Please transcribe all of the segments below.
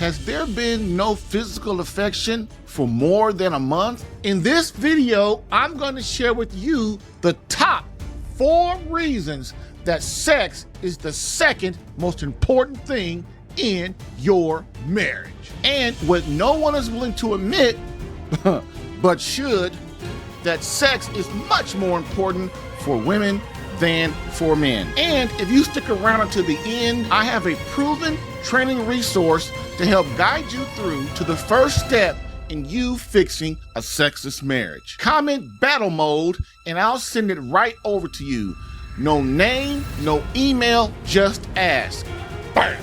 Has there been no physical affection for more than a month? In this video, I'm going to share with you the top 4 reasons that sex is the second most important thing in your marriage. And what no one is willing to admit, but should, that sex is much more important for women than for men. And if you stick around until the end, I have a proven training resource to help guide you through to the first step in you fixing a sexless marriage. Comment battle mode and I'll send it right over to you. No name, no email, just ask. Bam!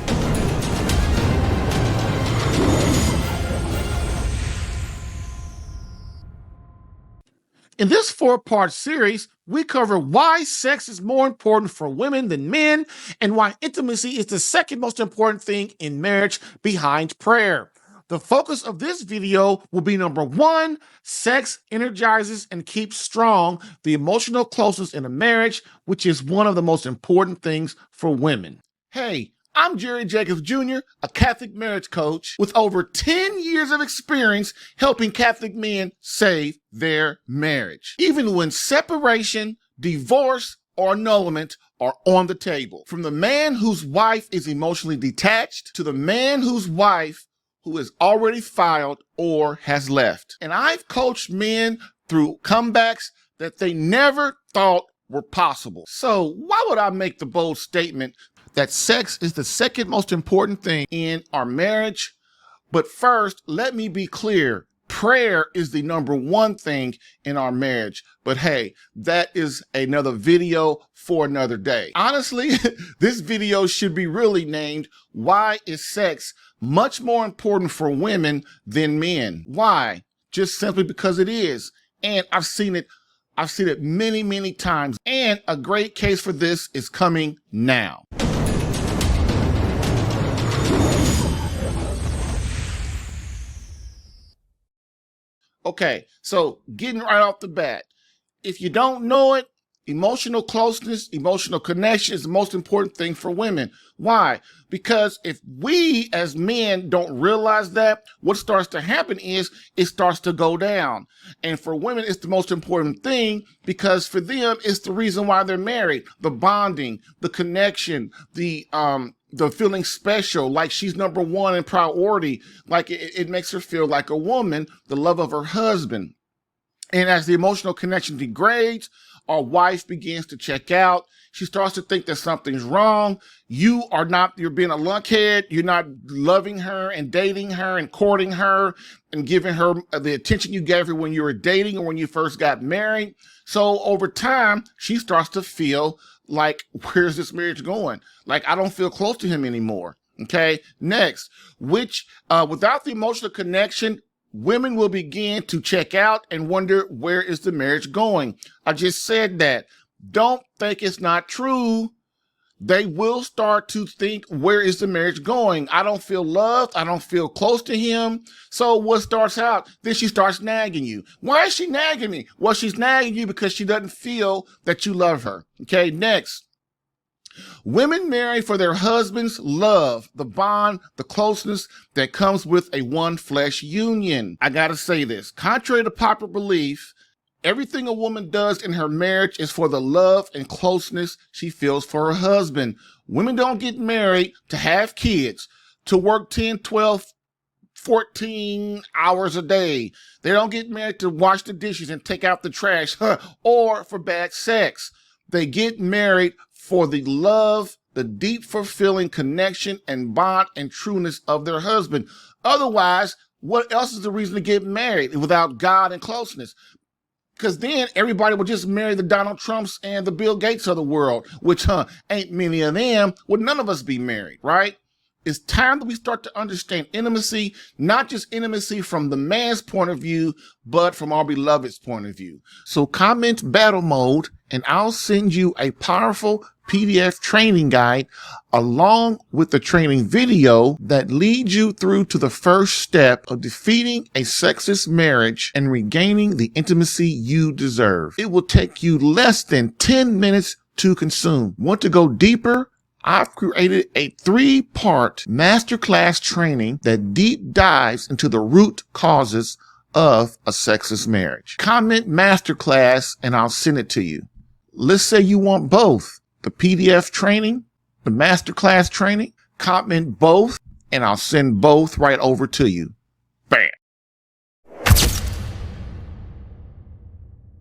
In this 4-part series, we cover why sex is more important for women than men and why intimacy is the second most important thing in marriage behind prayer. The focus of this video will be number 1, sex energizes and keeps strong the emotional closeness in a marriage, which is one of the most important things for women. Hey, I'm Jerry Jacobs Jr., a Catholic marriage coach with over 10 years of experience helping Catholic men save their marriage, even when separation, divorce, or annulment are on the table. From the man whose wife is emotionally detached to the man whose wife who has already filed or has left. And I've coached men through comebacks that they never thought were possible. So why would I make the bold statement that sex is the second most important thing in our marriage? But first, let me be clear. Prayer is the number 1 thing in our marriage. But hey, that is another video for another day. Honestly, this video should be really named, Why is Sex Much More Important for Women Than Men? Why? Just simply because it is. And I've seen it many, many times. And a great case for this is coming now. Okay, so getting right off the bat, if you don't know it, emotional closeness, emotional connection is the most important thing for women. Why? Because if we as men don't realize that, what starts to happen is it starts to go down. And for women, it's the most important thing because for them, it's the reason why they're married. The bonding, the connection, the feeling special, like she's number 1 in priority, like it makes her feel like a woman, the love of her husband. And as the emotional connection degrades, our wife begins to check out. She starts to think that something's wrong. You're being a lunkhead. You're not loving her and dating her and courting her and giving her the attention you gave her when you were dating or when you first got married. So over time, she starts to feel like, where's this marriage going? Like, I don't feel close to him anymore. Okay. Next, without the emotional connection, women will begin to check out and wonder, where is the marriage going? I just said that. Don't think it's not true. They will start to think, where is the marriage going? I don't feel loved. I don't feel close to him. So what starts out? Then she starts nagging you. Why is she nagging me? Well, she's nagging you because she doesn't feel that you love her. Okay, next. Women marry for their husband's love, the bond, the closeness that comes with a one flesh union. I gotta say this, contrary to popular belief, everything a woman does in her marriage is for the love and closeness she feels for her husband. Women don't get married to have kids, to work 10, 12, 14 hours a day. They don't get married to wash the dishes and take out the trash, or for bad sex. They get married for the love, the deep fulfilling connection and bond and trueness of their husband. Otherwise, what else is the reason to get married without God and closeness? Because then everybody will just marry the Donald Trumps and the Bill Gates of the world, which ain't many of them. Would none of us be married, right? It's time that we start to understand intimacy, not just intimacy from the man's point of view, but from our beloved's point of view. So comment battle mode and I'll send you a powerful PDF training guide along with the training video that leads you through to the first step of defeating a sexless marriage and regaining the intimacy you deserve. It will take you less than 10 minutes to consume. Want to go deeper? I've created a 3-part masterclass training that deep dives into the root causes of a sexless marriage. Comment masterclass and I'll send it to you. Let's say you want both, the PDF training, the masterclass training. Comment both and I'll send both right over to you.